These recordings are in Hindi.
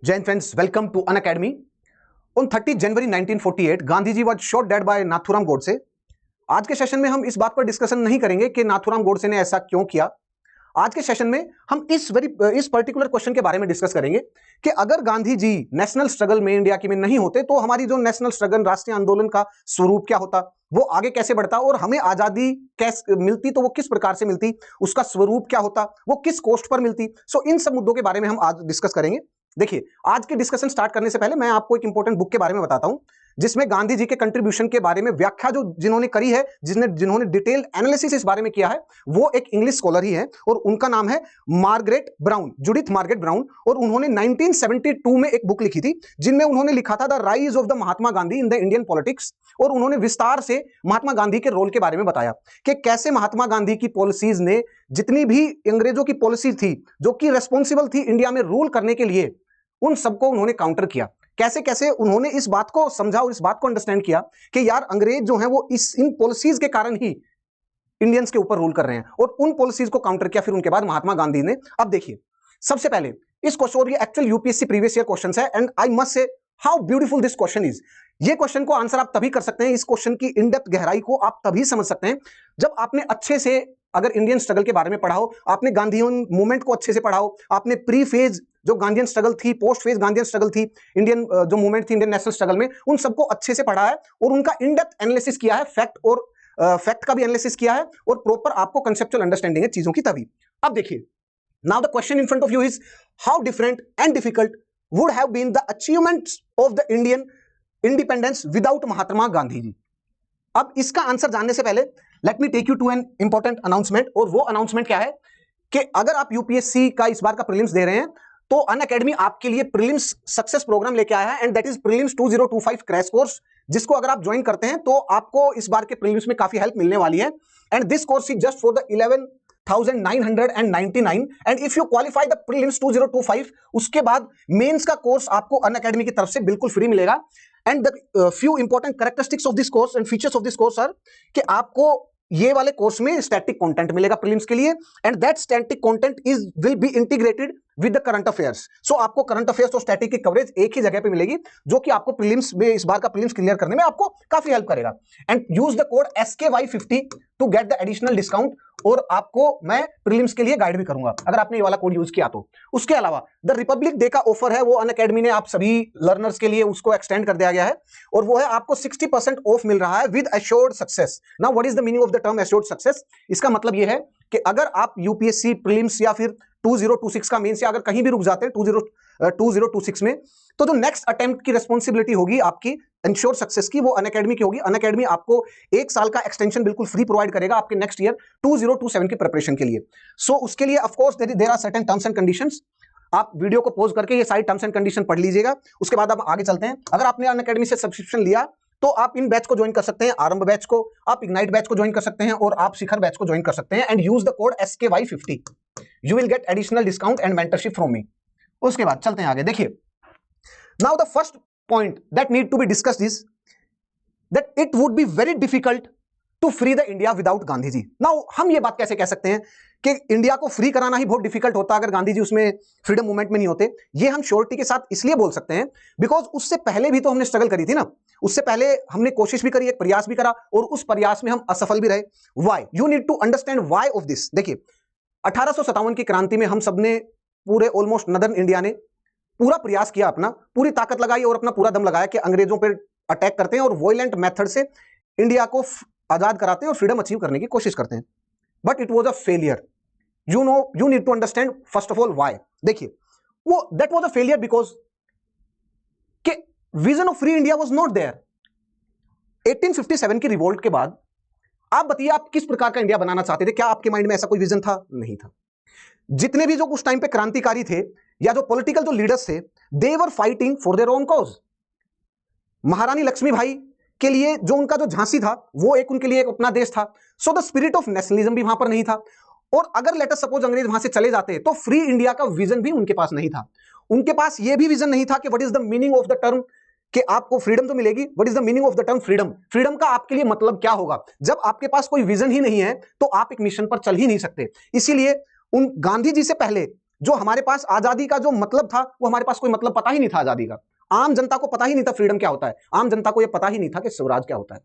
Jai Hind friends, welcome to Unacademy. On 30 January 1948, Gandhi ji was shot dead by Nathuram Godse. आज के सेशन में हम इस बात पर डिस्कशन नहीं करेंगे कि नाथूराम गोडसे ने ऐसा क्यों किया. आज के सेशन में हम इस पर्टिकुलर क्वेश्चन के बारे में डिस्कस करेंगे कि अगर गांधी जी नेशनल स्ट्रगल में इंडिया की में नहीं होते तो हमारी जो नेशनल स्ट्रगल राष्ट्रीय आंदोलन का स्वरूप क्या होता, वो आगे कैसे बढ़ता और हमें आजादी कैसे मिलती तो वो किस प्रकार से मिलती, उसका स्वरूप क्या होता, वो किस कॉस्ट पर मिलती. सो इन सब मुद्दों के बारे में हम आज डिस्कस करेंगे. देखिए, आज के डिस्कशन स्टार्ट करने से पहले मैं आपको एक इंपॉर्टेंट बुक के बारे में बताता हूं जिसमें गांधी जी के कंट्रीब्यूशन के बारे में व्याख्या जो जिन्होंने करी है, जिन्होंने डिटेल एनालिसिस इस बारे में किया है, वो एक इंग्लिश स्कॉलर ही है और उनका नाम है Margaret brown, Judith Margaret brown. और उन्होंने 1972 में एक बुक लिखी थी जिनमें उन्होंने लिखा था the rise of the Mahatma Gandhi in the Indian politics. और उन्होंने विस्तार से महात्मा गांधी के रोल के बारे में बताया कि कैसे महात्मा गांधी की पॉलिसीज ने जितनी भी अंग्रेजों की पॉलिसी थी जो कि रेस्पॉन्सिबल थी इंडिया में रूल करने के लिए, उन सबको उन्होंने काउंटर किया. कैसे कैसे उन्होंने इस बात को समझा और इस बात को अंडरस्टैंड किया कि यार अंग्रेज जो हैं वो इन पॉलिसीज के कारण ही इंडियंस के ऊपर रूल कर रहे हैं, और उन पॉलिसीज को काउंटर किया फिर उनके बाद महात्मा गांधी ने. अब देखिए, सबसे पहले इस क्वेश्चन, और ये actual UPSC previous year question है and I must say how beautiful this question is. ये क्वेश्चन को आंसर आप तभी कर सकते हैं, इस क्वेश्चन की इन डेप्थ गहराई को आप तभी समझ सकते हैं जब आपने अच्छे से अगर इंडियन स्ट्रगल के बारे में पढ़ा हो, आपने गांधीयन मूवमेंट को अच्छे से पढ़ा हो, आपने प्री फेज जो गांधीयन स्ट्रगल थी, पोस्ट फेज गांधीयन स्ट्रगल थी, इंडियन जो मूवमेंट थी इंडियन नेशनल स्ट्रगल में, उन सबको अच्छे से पढ़ा है और उनका इन डेप्थ एनालिसिस किया है, फैक्ट का भी एनालिसिस किया है और प्रॉपर आपको कंसेप्चुअल अंडरस्टैंडिंग है चीजों की तभी. अब देखिए, now the question in front of you is how different and difficult would have been the achievements of the Indian independence without Mahatma Gandhi ji. अब इसका आंसर जानने से पहले let me take you to an important announcement. और वो अनाउंसमेंट क्या है कि अगर आप यूपीएससी का इस बार का प्रीलिम्स दे रहे हैं तो अनअकैडमी आपके लिए प्रीलिम्स सक्सेस प्रोग्राम लेके आया है and that is prelims 2025 crash course, जिसको अगर आप ज्वाइन करते हैं तो आपको इस बार के प्रीलिम्स में काफी हेल्प मिलने वाली है. And this course is just for the 11,999 and if you qualify the prelims 2025, उसके बाद मेंस का कोर्स आपको अनअकैडमी की तरफ से बिल्कुल फ्री मिलेगा. And the few important characteristics of this course and features of this course are कि आपको ये वाले कोर्स में स्टैटिक कंटेंट मिलेगा प्रीलिम्स के लिए and that static content is will be integrated with the current affairs. So आपको करंट अफेयर्स और स्टैटिक की कवरेज एक ही जगह पे मिलेगी जो कि आपको प्रीलिम्स में इस बार का प्रीलिम्स क्लियर करने में आपको काफी हेल्प करेगा. And use the code SKY50 to get the additional discount. और आपको मैं प्रीलिम्स के लिए गाइड भी करूंगा अगर आपने ये वाला कोड यूज किया तो. उसके अलावा द रिपब्लिक डे का ऑफर है वो अनअकैडमी ने आप सभी लर्नर्स के लिए उसको एक्सटेंड कर दिया गया है और वो है आपको 60% ऑफ मिल रहा है with assured success. Now what is the meaning of the term assured success? इसका मतलब ये है कि अगर आप यूपीएससी प्रीलिम्स या फिर 2026 का मेंस या अगर कहीं भी रुक जाते हैं 2026 में, तो जो नेक्स्ट अटेम्प्ट की रिस्पॉन्सिबिलिटी होगी आपकी इंश्योर सक्सेस की, वो अनअकैडमी की होगी. अनअकैडमी आपको एक साल का एक्सटेंशन बिल्कुल फ्री प्रोवाइड करेगा आपके नेक्स्ट ईयर 2027 की प्रिपरेशन के लिए. सो उसके लिए of course there are certain terms and conditions. आप वीडियो को पॉज करके ये सारी टर्म्स एंड कंडीशन पढ़ लीजिएगा, उसके बाद आप आगे चलते हैं. अगर आपने अनअकैडमी से सब्सक्रिप्शन लिया तो आप इन बैच को ज्वाइन कर सकते हैं, आरंभ बैच को, आप इग्नाइट बैच को ज्वाइन कर सकते हैं और आप शिखर बैच को ज्वाइन कर सकते हैं and use the code SKY50. You will get additional discount and mentorship from me. उसके बाद चलते हैं आगे. देखिए, now the first point that need to be discussed is that it would be very difficult to free the India without Gandhi ji. Now हम ये बात कैसे कह सकते हैं कि इंडिया को फ्री कराना ही बहुत डिफिकल्ट होता अगर गांधी जी उसमें फ्रीडम मूवमेंट में नहीं होते? ये हम श्योरिटी के साथ इसलिए बोल सकते हैं बिकॉज उससे पहले भी तो हमने स्ट्रगल करी थी ना. उससे पहले हमने कोशिश भी करी, एक प्रयास भी करा और उस प्रयास में हम असफल भी रहे. Why? You need to understand why of this. देखिए, 1857 की क्रांति में हम सबने पूरे ऑलमोस्ट नदर्न इंडिया ने पूरा प्रयास किया, अपना पूरी ताकत लगाई और अपना पूरा दम लगाया कि अंग्रेजों पर अटैक करते हैं और वॉयलेंट मेथड से इंडिया को आजाद कराते हैं और फ्रीडम अचीव करने की कोशिश करते हैं. But it was a failure. you need to understand first of all why. देखिए, वो that was a failure because के vision of free India was not there. 1857 की रिवोल्ट के बाद आप बताइए आप किस प्रकार का इंडिया बनाना चाहते थे? क्या आपके माइंड में ऐसा कोई विजन था? नहीं था. जितने भी जो उस टाइम पे क्रांतिकारी थे या जो पॉलिटिकल जो लीडर्स थे, they were fighting for their own cause. महारानी लक्ष्मीबाई के लिए जो उनका जो झांसी था वो एक उनके लिए एक अपना देश था. So the spirit of nationalism भी वहां पर नहीं था. और अगर लेट अस सपोज अंग्रेज वहां से चले जाते तो फ्री इंडिया का विजन भी उनके पास नहीं था. उनके पास यह भी विजन नहीं था कि what is the meaning of the term, कि आपको फ्रीडम तो मिलेगी, what is the meaning of the term freedom. Freedom का आपके लिए मतलब क्या होगा? जब आपके पास कोई विजन ही नहीं है तो आप एक मिशन पर चल ही नहीं सकते. इसीलिए उन गांधी जी से पहले जो हमारे पास आजादी का जो मतलब था वो हमारे पास कोई मतलब पता ही नहीं था आजादी का। आम जनता को पता ही नहीं था फ्रीडम क्या होता है, आम जनता को यह पता ही नहीं था कि स्वराज क्या होता है।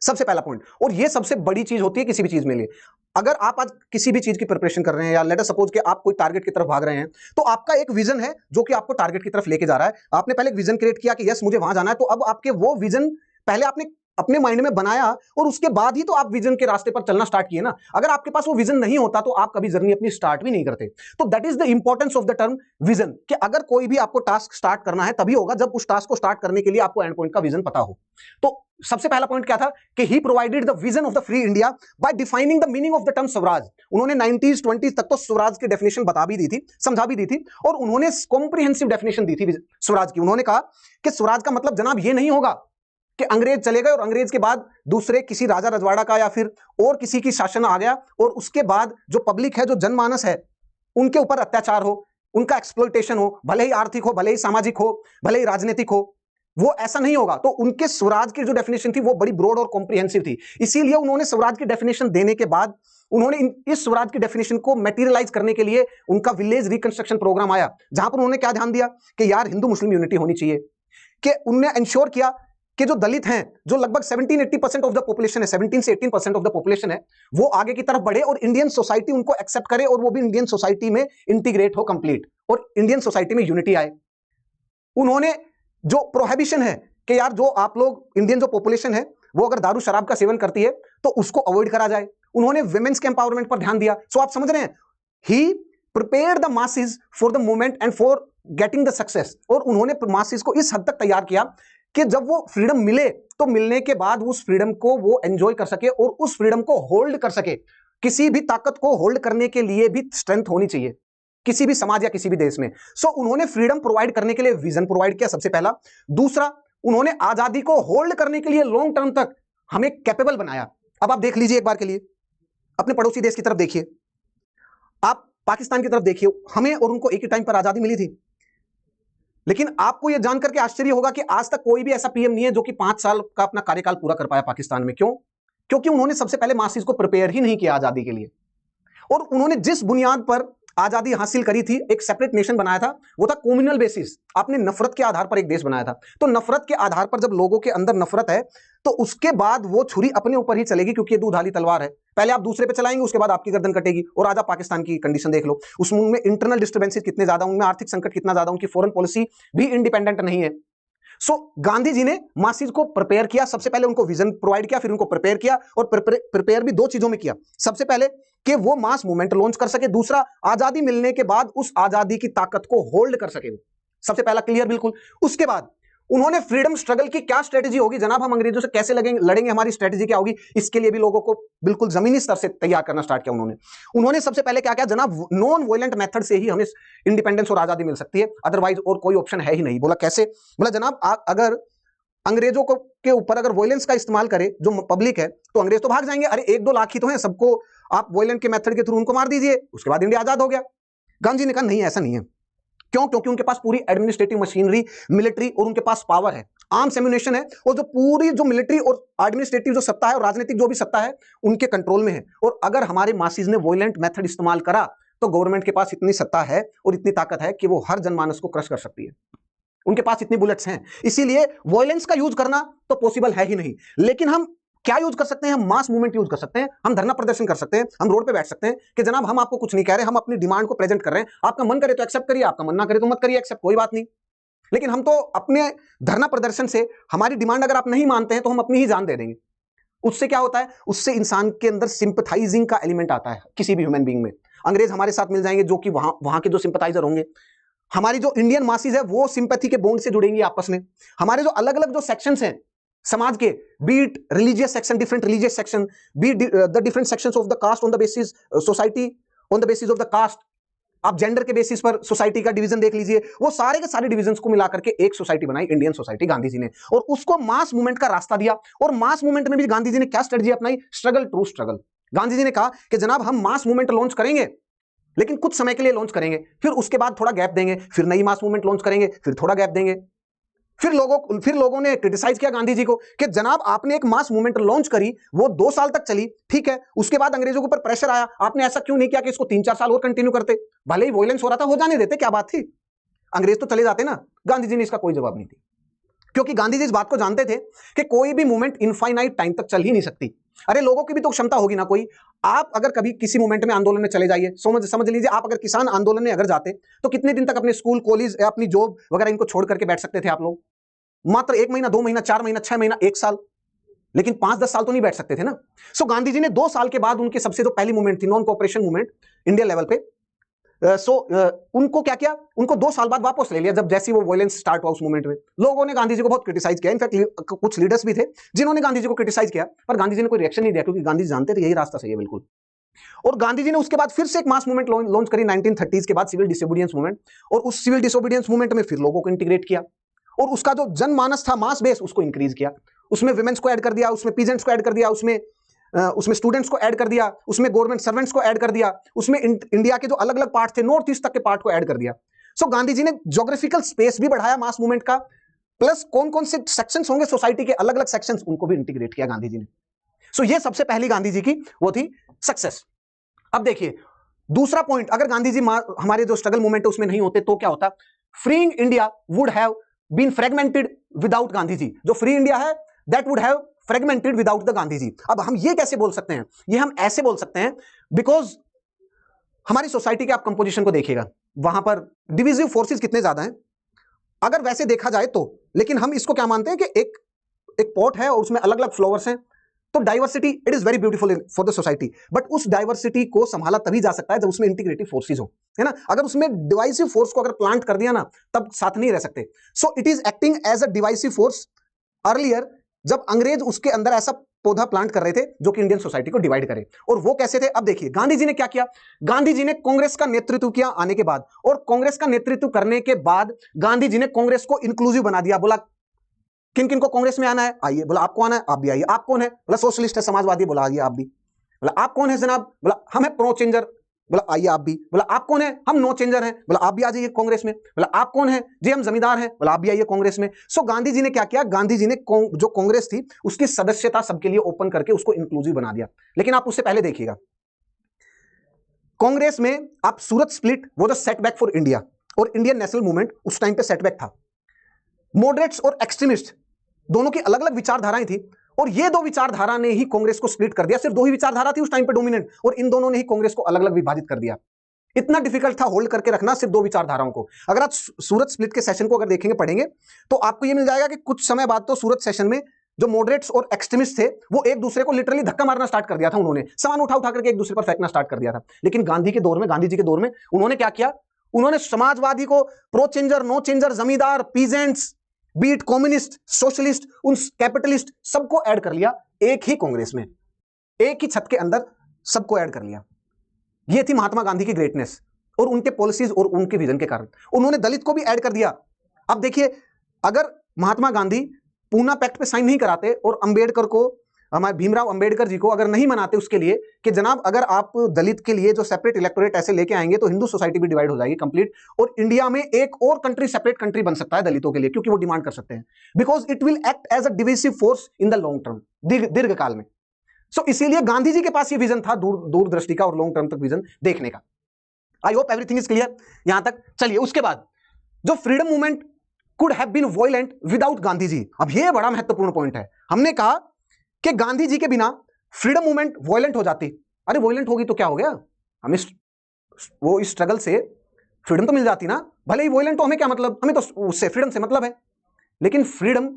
सबसे पहला पॉइंट, और ये सबसे बड़ी चीज होती है किसी भी चीज में लिए। अगर आप आज किसी भी चीज की प्रिपरेशन कर रहे हैं या लेट अस सपोज कि आप कोई टारगेट की तरफ भाग रहे हैं, तो आपका एक विजन है जो कि आपको टारगेट की तरफ लेके जा रहा है। आपने पहले एक विजन क्रिएट किया कि यस मुझे वहां जाना है, तो अब आपके वो विजन पहले आपने अपने माइंड में बनाया और उसके बाद ही तो आप विजन के रास्ते पर चलना स्टार्ट किए ना। अगर आपके पास वो विजन नहीं होता तो आप कभी जर्नी अपनी स्टार्ट भी नहीं करते। तो that is the importance of the term vision, कि अगर कोई भी आपको टास्क स्टार्ट करना है तभी होगा जब उस टास्क को स्टार्ट करने के लिए आपको एंड पॉइंट का विजन पता हो। तो सबसे पहला पॉइंट क्या था कि he provided the vision of the free India by defining the meaning of the term swaraj. उन्होंने 90s 20s तक तो स्वराज की डेफिनेशन बता भी दी थी, समझा भी दी थी, और उन्होंने कॉम्प्रिहेंसिव डेफिनेशन दी थी स्वराज की। उन्होंने कहा कि स्वराज का मतलब जनाब ये नहीं होगा कि अंग्रेज चले गए और अंग्रेज के बाद दूसरे किसी राजा रजवाड़ा का या फिर और किसी की शासन आ गया और उसके बाद जो पब्लिक है, जो जनमानस है, उनके ऊपर अत्याचार हो, उनका एक्सप्लॉयटेशन हो, भले ही आर्थिक हो, भले ही सामाजिक हो, भले ही राजनीतिक हो, वो ऐसा नहीं होगा। तो उनके स्वराज की जो डेफिनेशन थी वो बड़ी ब्रॉड और कॉम्प्रिहेंसिव थी। इसीलिए उन्होंने स्वराज की डेफिनेशन देने के बाद उन्होंने इस स्वराज की डेफिनेशन को मटेरियलाइज करने के लिए उनका विलेज रिकंस्ट्रक्शन प्रोग्राम आया, जहां पर उन्होंने क्या ध्यान दिया कि यार हिंदू मुस्लिम यूनिटी होनी चाहिए, कि उन्होंने इंश्योर किया कि जो दलित हैं, जो लगभग 17-80% ऑफ द पॉपुलेशन है, 17 से 18% ऑफ द पॉपुलेशन है, वो आगे की तरफ बढ़े और इंडियन सोसाइटी उनको एक्सेप्ट करे और वो भी इंडियन सोसाइटी में इंटीग्रेट हो कंप्लीट, और इंडियन सोसाइटी में यूनिटी आए। उन्होंने जो प्रोहिबिशन है कि यार जो आप लोग इंडियन जो पॉपुलेशन है वो अगर दारू शराब का सेवन करती है तो उसको अवॉइड करा जाए। उन्होंने विमेंस के एम्पावरमेंट पर ध्यान दिया। सो आप समझ रहे हैं, he prepared the masses for the movement and for getting the success. और उन्होंने मासेस को इस हद तक तैयार किया कि जब वो फ्रीडम मिले तो मिलने के बाद उस फ्रीडम को वो एंजॉय कर सके और उस फ्रीडम को होल्ड कर सके। किसी भी ताकत को होल्ड करने के लिए भी स्ट्रेंथ होनी चाहिए किसी भी समाज या किसी भी देश में। सो उन्होंने फ्रीडम प्रोवाइड करने के लिए विजन प्रोवाइड किया सबसे पहला। दूसरा, उन्होंने आजादी को होल्ड करने के लिए लॉन्ग टर्म तक हमें कैपेबल बनाया। अब आप देख लीजिए एक बार के लिए, अपने पड़ोसी देश की तरफ देखिए, आप पाकिस्तान की तरफ देखिए, हमें और उनको एक ही टाइम पर आजादी मिली थी, लेकिन आपको यह जानकर के आश्चर्य होगा कि आज तक कोई भी ऐसा पीएम नहीं है जो कि 5 साल का अपना कार्यकाल पूरा कर पाया पाकिस्तान में। क्यों? क्योंकि उन्होंने सबसे पहले मासेस को प्रिपेयर ही नहीं किया आजादी के लिए, और उन्होंने जिस बुनियाद पर आजादी हासिल करी थी, एक सेपरेट नेशन बनाया था, वो था कम्युनल बेसिस। आपने नफरत के आधार पर एक देश बनाया था। तो नफरत के आधार पर जब लोगों के अंदर नफरत है तो उसके बाद वो छुरी अपने ऊपर ही चलेगी, क्योंकि ये दूधाली तलवार है। पहले आप दूसरे पे चलाएंगे, उसके बाद आपकी गर्दन कटेगी। और आज आप पाकिस्तान की कंडीशन देख लो, उसमें इंटरनल डिस्टर्बेंसेस कितने ज्यादा, उनमें आर्थिक संकट कितना ज्यादा, उनकी फॉरेन पॉलिसी भी इंडिपेंडेंट नहीं है। सो गांधी जी ने मासेस को प्रिपेयर किया। सबसे पहले उनको विजन प्रोवाइड किया, फिर उनको प्रिपेयर किया, और प्रिपेयर भी 2 चीजों में किया। सबसे पहले कि वो मास मूवमेंट लॉन्च कर सके, दूसरा आजादी मिलने के बाद उस आजादी की ताकत को होल्ड कर सके। सबसे पहला क्लियर बिल्कुल। उसके बाद उन्होंने फ्रीडम स्ट्रगल की क्या स्ट्रेटेजी होगी, जनाब हम अंग्रेजों से कैसे लड़ेंगे, हमारी स्ट्रेटेजी क्या होगी, इसके लिए भी लोगों को बिल्कुल जमीनी स्तर से तैयार करना स्टार्ट किया उन्होंने सबसे पहले क्या किया जनाब, नॉन वायलेंट मेथड से ही हमें इंडिपेंडेंस और आजादी मिल सकती है, अदरवाइज और कोई ऑप्शन है ही नहीं। बोला कैसे? बोला जनाब अगर अंग्रेजों को के ऊपर अगर वायलेंस का इस्तेमाल करे जो पब्लिक है तो अंग्रेज तो भाग जाएंगे। अरे 1-2 लाख ही तो हैं, सबको आप वायलेंट के मेथड के थ्रू उनको मार दीजिए, उसके बाद इंडिया आजाद हो गया। गांधी ने कहा नहीं, ऐसा नहीं है। क्यों? क्योंकि उनके पास पूरी एडमिनिस्ट्रेटिव मशीनरी, मिलिट्री और उनके पास पावर है, आर्म्स एम्यूनेशन है, और जो पूरी जो मिलिट्री और एडमिनिस्ट्रेटिव जो सत्ता है और राजनीतिक जो भी सत्ता है उनके कंट्रोल में है। और अगर हमारे मासेस ने वायलेंट मेथड इस्तेमाल करा तो गवर्नमेंट के पास इतनी सत्ता है और इतनी ताकत है कि वो हर जनमानस को क्रश कर सकती है। उनके पास इतनी बुलेट्स हैं, इसीलिए वायलेंस का यूज करना तो पॉसिबल है ही नहीं। लेकिन हम क्या यूज कर सकते हैं? हम मास मूवमेंट यूज कर सकते हैं, हम धरना प्रदर्शन कर सकते हैं, हम रोड पे बैठ सकते हैं कि जनाब हम आपको कुछ नहीं कह रहे, हम अपनी डिमांड को प्रेजेंट कर रहे हैं, आपका मन करे तो एक्सेप्ट करिए, आपका मन ना करे तो मत करिए एक्सेप्ट, कोई बात नहीं। लेकिन हम तो अपने धरना प्रदर्शन से हमारी डिमांड अगर आप नहीं मानते हैं तो हम अपनी ही जान दे देंगे। उससे क्या होता है? उससे इंसान के अंदर सिंपथाइजिंग का एलिमेंट आता है किसी भी ह्यूमन बीइंग में। अंग्रेज हमारे साथ मिल जाएंगे जो कि वहां के जो सिंपथाइजर होंगे, हमारी जो इंडियन मासेस है वो सिंपैथी के बॉन्ड से जुड़ेंगी आपस में। हमारे जो अलग अलग जो सेक्शंस हैं समाज के, be it religious section, different religious section, be the different sections of the caste on the basis society, on the basis of the caste, आप जेंडर के बेसिस पर सोसाइटी का डिवीजन देख लीजिए, वो सारे के सारे डिविजन्स को मिलाकर के एक सोसाइटी बनाई, इंडियन सोसाइटी, गांधी जी ने, और उसको मास मूवमेंट का रास्ता दिया। और मास मूवमेंट में भी गांधी जी ने क्या स्ट्रेटजी अपनाई? Struggle to struggle. Gandhi ji ने कहा कि जनाब हम मास मूवमेंट लॉन्च करेंगे लेकिन कुछ समय के लिए लॉन्च करेंगे, फिर उसके बाद थोड़ा गैप देंगे, फिर नई मास मूवमेंट लॉन्च करेंगे, फिर थोड़ा गैप देंगे। फिर लोगों ने क्रिटिसाइज किया गांधी जी को कि जनाब आपने एक मास मूवमेंट लॉन्च करी, वो 2 साल तक चली, ठीक है, उसके बाद अंग्रेजों के ऊपर प्रेशर आया, आपने ऐसा क्यों नहीं किया कि इसको 3-4 साल और कंटिन्यू करते, भले ही वॉयलेंस हो रहा था, हो जाने देते, क्या बात थी, अंग्रेज तो चले जाते ना। गांधी जी ने इसका कोई जवाब नहीं दिया, क्योंकि गांधी जी इस बात को जानते थे कि कोई भी मूवमेंट इनफाइनाइट टाइम तक चल ही नहीं सकती। अरे लोगों की भी तो क्षमता होगी ना कोई। आप अगर कभी किसी मूवमेंट में, आंदोलन में चले जाइए, समझ लीजिए आप अगर किसान आंदोलन में अगर जाते तो कितने दिन तक अपने स्कूल, कॉलेज या अपनी जॉब वगैरह इनको छोड़ करके बैठ सकते थे आप लोग? मात्र 1 महीना, 2 महीना, 4 महीना, 6 महीना, 1 साल, लेकिन 5-10 साल तो नहीं बैठ सकते थे ना। सो गांधी जी ने 2 साल के बाद उनकी सबसे जो पहली मूवमेंट थी, non cooperation movement India level पे, उनको क्या किया, उनको 2 साल बाद वापस ले लिया, जब जैसी वो वायलेंस स्टार्ट हुआ उस मूवमेंट में। लोगों ने गांधी जी को बहुत क्रिटिसाइज किया, इनफैक्ट कुछ लीडर्स भी थे जिन्होंने गांधी जी को क्रिटिसाइज किया, पर गांधी जी ने कोई रिएक्शन नहीं दिया, क्योंकि गांधी जी जानते थे यही रास्ता सही है बिल्कुल। और गांधी जी ने उसके बाद फिर से एक मास मूवमेंट लॉन्च करी 1930s के बाद, सिविल डिसोबीडियंस मूवमेंट, और उस सिविल डिसोबीडियंस मूवमेंट में फिर लोगों को इंटीग्रेट किया, और उसका जो जनमानस था, मास बेस, उसको इंक्रीज किया, उसमें विमेंस को ऐड कर दिया, उसमें पीजेंट्स को ऐड कर दिया, उसमें स्टूडेंट्स को ऐड कर दिया, उसमें गवर्नमेंट सर्वेंट्स को ऐड कर दिया, उसमें इंडिया के जो अलग अलग पार्ट थे, नॉर्थ ईस्ट तक के पार्ट को ऐड कर दिया। सो गांधी जी ने ज्योग्राफिकल स्पेस भी बढ़ाया मास मूवमेंट का, प्लस कौन कौन से सेक्शंस होंगे सोसाइटी के, अलग अलग सेक्शंस, उनको भी इंटीग्रेट किया गांधी जी ने। सो ये सबसे पहली गांधी जी की वो थी सक्सेस। अब देखिए दूसरा पॉइंट, अगर गांधी जी हमारे जो स्ट्रगल मूवमेंट है उसमें नहीं होते तो क्या होता? Freeing India would have been fragmented without Gandhi ji. जो फ्री इंडिया है that would have fragmented without the Gandhi ji. अब हम ये कैसे बोल सकते हैं? ये हम ऐसे बोल सकते हैं बिकॉज हमारी सोसाइटी के आप कंपोजिशन को देखिएगा, वहां पर डिविजिव फोर्सेस कितने ज्यादा हैं अगर वैसे देखा जाए तो। लेकिन हम इसको क्या मानते हैं कि एक पॉट है और उसमें अलग अलग फ्लावर्स हैं, तो diversity it is very beautiful for the society, but उस डाइवर्सिटी को संभाला तभी जा सकता है जब उसमें इंटीग्रेटिव फोर्सेस हो, है ना। अगर उसमें डिवाइसिव फोर्स को अगर प्लांट कर दिया ना, तब साथ नहीं रह सकते। So it is acting as a divisive force earlier, जब अंग्रेज उसके अंदर ऐसा पौधा प्लांट कर रहे थे जो कि इंडियन सोसाइटी को डिवाइड करे। और वो कैसे थे? अब देखिए गांधी जी ने क्या किया। गांधी जी ने कांग्रेस का नेतृत्व किया आने के बाद, और कांग्रेस का नेतृत्व करने के बाद गांधी जी ने कांग्रेस को इंक्लूसिव बना दिया। बोला किन किन को कांग्रेस में आना है, आइए। बोला आपको आना है, आप भी आइए। आप कौन है? बोला सोशलिस्ट है, समाजवादी। बोला आइए आप भी। बोला आप कौन है जनाब? बोला हम है प्रो चेंजर। बोला आइए आप भी। बोला आप कौन है? हम नो चेंजर हैं। बोला आप भी आ जाइए कांग्रेस में। बोला आप कौन है? जी हम जमींदार हैं। बोला आप भी आइए कांग्रेस में। सो गांधी जी ने क्या किया? गांधी जी ने जो कांग्रेस थी उसकी सदस्यता सबके लिए ओपन करके उसको इंक्लूसिव बना दिया। लेकिन आप उससे पहले देखिएगा, कांग्रेस में आप सूरत स्प्लिट वो जो सेटबैक फॉर इंडिया और इंडियन नेशनल मूवमेंट उस टाइम पे सेटबैक था। मॉडरेट्स और एक्सट्रीमिस्ट दोनों की अलग अलग विचारधाराएं थी, और ये दो विचारधारा ने ही कांग्रेस को स्प्लिट कर दिया। सिर्फ दो ही विचारधारा थी उस टाइम पे डोमिनेंट, और इन दोनों ने ही कांग्रेस को अलग अलग विभाजित कर दिया। इतना डिफिकल्ट था होल्ड करके रखना सिर्फ दो विचारधाराओं को। अगर आप सूरत स्प्लिट के सेशन को अगर देखेंगे, पढ़ेंगे, तो आपको यह मिल जाएगा कि कुछ समय बाद तो सूरत सेशन में जो मॉडरेट्स और एक्सट्रीमिस्ट थे वो एक दूसरे को लिटरली धक्का मारना स्टार्ट कर दिया था। उन्होंने सामान उठा उठा करके एक दूसरे पर फेंकना स्टार्ट कर दिया था। लेकिन गांधी के दौर में, गांधी जी के दौर में उन्होंने क्या किया? उन्होंने समाजवादी को, प्रो चेंजर, नो चेंजर, जमींदार, पीजेंट्स, बीट कम्युनिस्ट, सोशलिस्ट, उन कैपिटलिस्ट सबको ऐड कर लिया एक ही कांग्रेस में, एक ही छत के अंदर सबको ऐड कर लिया। यह थी महात्मा गांधी की ग्रेटनेस और उनके पॉलिसीज और उनके विजन के कारण। उन्होंने दलित को भी ऐड कर दिया। अब देखिए, अगर महात्मा गांधी पूना पैक्ट पे साइन नहीं कराते और अंबेडकर को, हमारे भीमराव अंबेडकर जी को अगर नहीं मनाते उसके लिए कि जनाब अगर आप दलित के लिए जो सेपरेट इलेक्टोरेट ऐसे लेके आएंगे तो हिंदू सोसाइटी भी डिवाइड हो जाएगी कंप्लीट, और इंडिया में एक और कंट्री, सेपरेट कंट्री बन सकता है दलितों के लिए, क्योंकि वो डिमांड कर सकते हैं, because it will act as a divisive force in the long term, दीर्घकाल में। सो इसीलिए गांधी जी के पास ये विजन था, दूरदृष्टि का और लॉन्ग टर्म तक विजन देखने का। I hope everything is clear यहां तक। चलिए उसके बाद जो freedom movement could have been violent without Gandhi ji. अब ये बड़ा महत्वपूर्ण पॉइंट है। हमने कहा कि गांधी जी के बिना फ्रीडम मूवमेंट वायलेंट हो जाती। अरे वायलेंट होगी तो क्या हो गया? हमें वो इस स्ट्रगल से फ्रीडम तो मिल जाती ना, भले ही वायलेंट, तो हमें क्या मतलब, हमें तो उससे फ्रीडम से मतलब है। लेकिन फ्रीडम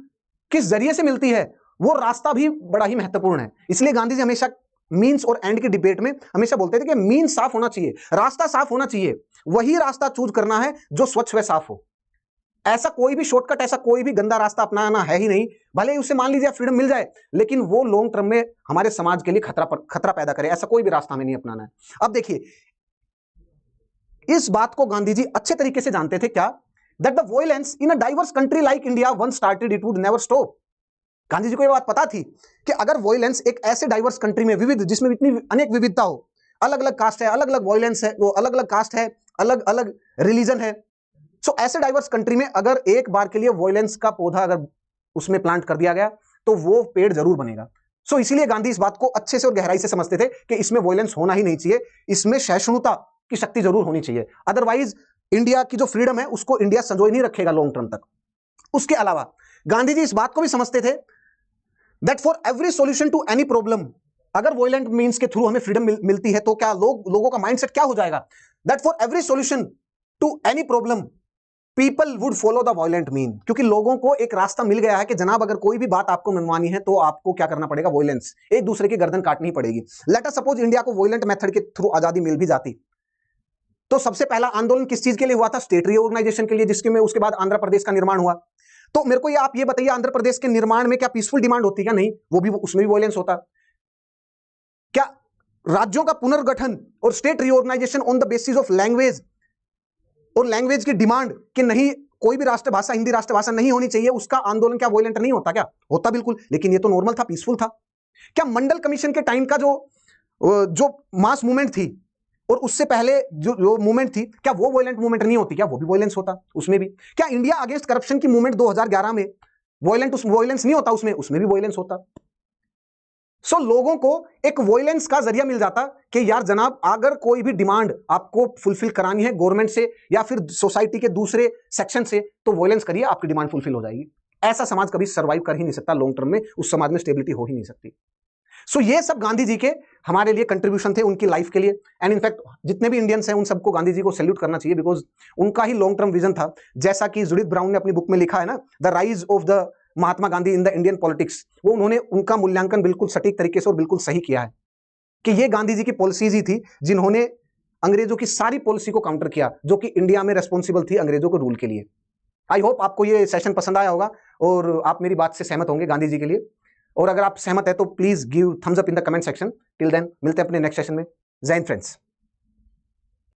किस जरिए से मिलती है, वो रास्ता भी बड़ा ही महत्वपूर्ण है। इसलिए गांधी जी हमेशा मीन्स और एंड की डिबेट में हमेशा बोलते थे कि मीन्स साफ होना चाहिए, रास्ता साफ होना चाहिए, वही रास्ता चूज करना है जो स्वच्छ व साफ हो। ऐसा कोई भी शॉर्टकट, ऐसा कोई भी गंदा रास्ता अपनाना है ही नहीं। भले ही उससे मान लीजिए फ्रीडम मिल जाए, लेकिन वो लॉन्ग टर्म में हमारे समाज के लिए खतरा पैदा करे, ऐसा कोई भी रास्ता हमें नहीं अपनाना है। अब देखिए, इस बात को गांधी जी अच्छे तरीके से जानते थे, क्या? That the violence in a diverse country like India once started it would never stop. Gandhi ji को यह बात पता थी कि अगर वायलेंस एक ऐसे डाइवर्स कंट्री में, विविध, जिसमें इतनी अनेक विविधता हो, अलग अलग कास्ट है, अलग अलग वायलेंस है, वो अलग अलग कास्ट है, अलग अलग रिलीजन है, सो ऐसे डाइवर्स कंट्री में अगर एक बार के लिए वॉयलेंस का पौधा अगर उसमें प्लांट कर दिया गया तो वो पेड़ जरूर बनेगा। सो इसीलिए गांधी इस बात को अच्छे से और गहराई से समझते थे कि इसमें वॉयलेंस होना ही नहीं चाहिए, इसमें सहिष्णुता की शक्ति जरूर होनी चाहिए, अदरवाइज इंडिया की जो फ्रीडम है उसको इंडिया संजोए नहीं रखेगा लॉन्ग टर्म तक। उसके अलावा गांधी जी इस बात को भी समझते थे that for every solution to any problem, अगर वॉयलेंट मीन्स के थ्रू हमें फ्रीडम मिलती है तो क्या लोगों का माइंडसेट क्या हो जाएगा, that for every solution to any problem people would follow the violent mean, क्योंकि लोगों को एक रास्ता मिल गया है कि जनाब अगर कोई भी बात आपको मनवानी है तो आपको क्या करना पड़ेगा, वॉयलेंस, एक दूसरे की गर्दन काटनी पड़ेगी। लेट अस सपोज इंडिया को वॉयलेंट मेथड के थ्रू आजादी मिल भी जाती तो सबसे पहला आंदोलन किस चीज के लिए हुआ था, स्टेट रीऑर्गेनाइजेशन के लिए, जिसके में उसके बाद आंध्र प्रदेश का निर्माण हुआ। तो मेरे को ये आप ये बताइए आंध्र प्रदेश के निर्माण में क्या पीसफुल डिमांड होती, क्या नहीं, वो भी उसमें भी वॉयलेंस होता। क्या राज्यों का पुनर्गठन और state reorganisation on the basis of language और लैंग्वेज की डिमांड कि नहीं कोई भी राष्ट्रभाषा हिंदी राष्ट्रभाषा नहीं होनी चाहिए, उसका आंदोलन क्या वॉयलेंट नहीं होता, क्या होता, बिल्कुल, लेकिन ये तो नॉर्मल था, पीसफुल था। क्या मंडल कमीशन के टाइम का जो मास मूवमेंट थी और उससे पहले जो मूवमेंट थी, क्या वो वॉयलेंट मूवमेंट नहीं होती, क्या वो भी वॉयलेंस होता उसमें भी। क्या इंडिया अगेंस्ट करप्शन की मूवमेंट 2011 में वॉयलेंस नहीं होता उसमें भी वॉयलेंस होता। सो लोगों को एक वॉयलेंस का जरिया मिल जाता कि यार जनाब अगर कोई भी डिमांड आपको फुलफिल करानी है गवर्नमेंट से या फिर सोसाइटी के दूसरे सेक्शन से तो वॉयलेंस करिए, आपकी डिमांड फुलफिल हो जाएगी। ऐसा समाज कभी सर्वाइव कर ही नहीं सकता लॉन्ग टर्म में, उस समाज में स्टेबिलिटी हो ही नहीं सकती। सो ये सब गांधी जी के हमारे लिए कंट्रीब्यूशन थे उनकी लाइफ के लिए। एंड इनफैक्ट जितने भी इंडियंस हैं उन सबको गांधी जी को सैल्यूट करना चाहिए, बिकॉज उनका ही लॉन्ग टर्म विजन था। जैसा कि जुडिथ ब्राउन ने अपनी बुक में लिखा है ना, the rise of the Mahatma Gandhi in the Indian politics, वो उन्होंने उनका मूल्यांकन बिल्कुल सटीक तरीके से और बिल्कुल सही किया है कि ये गांधी जी की पॉलिसीज ही थी जिन्होंने अंग्रेजों की सारी पॉलिसी को काउंटर किया जो कि इंडिया में रेस्पॉन्सिबल थी अंग्रेजों को रूल के लिए। आई होप आपको ये सेशन पसंद आया होगा और आप मेरी बात से सहमत होंगे गांधी जी के लिए। और अगर आप सहमत है तो please give thumbs up in the comment section. Till then मिलते हैं अपने नेक्स्ट सेशन में। जय हिंद फ्रेंड्स।